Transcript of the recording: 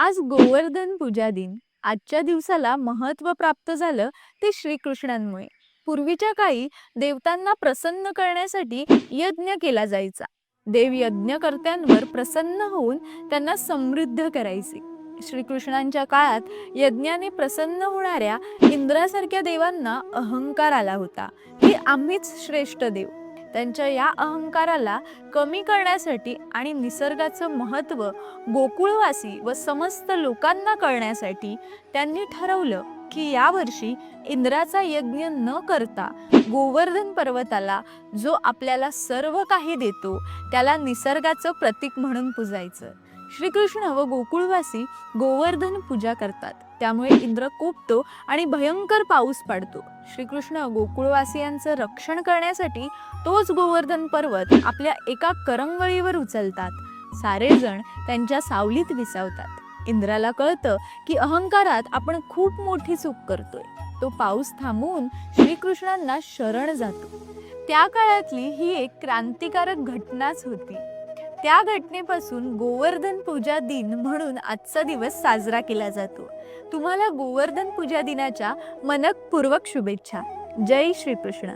आज गोवर्धन पूजा दिन. आजच्या दिवसाला महत्त्व प्राप्त झालं ते श्रीकृष्णांमुळे. पूर्वीच्या काळी देवतांना प्रसन्न करण्यासाठी यज्ञ केला जायचा. देव यज्ञकर्त्यांवर प्रसन्न होऊन त्यांना समृद्ध करायचे. श्रीकृष्णांच्या काळात यज्ञाने प्रसन्न होणाऱ्या इंद्रासारख्या देवांना अहंकार आला होता की आम्हीच श्रेष्ठ देव. त्यांच्या या अहंकाराला कमी करण्यासाठी आणि निसर्गाचं महत्त्व गोकुळवासी व समस्त लोकांना कळण्यासाठी त्यांनी ठरवलं की यावर्षी इंद्राचा यज्ञ न करता गोवर्धन पर्वताला, जो आपल्याला सर्व काही देतो, त्याला निसर्गाचं प्रतीक म्हणून पूजायचं. श्रीकृष्ण व गोकुळवासी गोवर्धन पूजा करतात, त्यामुळे इंद्र कोपतो आणि भयंकर पाऊस पडतो. श्रीकृष्ण गोकुळवासियांचं रक्षण करण्यासाठी तोच गोवर्धन पर्वत आपल्या एका करंगळीवर उचलतात. सारेजण त्यांच्या सावलीत विसावतात. इंद्राला कळतं की अहंकारात आपण खूप मोठी चूक करतोय. तो पाऊस थांबवून श्रीकृष्णांना शरण जातो. त्या काळातली ही एक क्रांतिकारक घटनाच होती. त्या घटनेपासून गोवर्धन पूजा दिन म्हणून आजचा दिवस साजरा केला जातो. तुम्हाला गोवर्धन पूजा दिनाच्या मनपूर्वक शुभेच्छा. जय श्रीकृष्ण.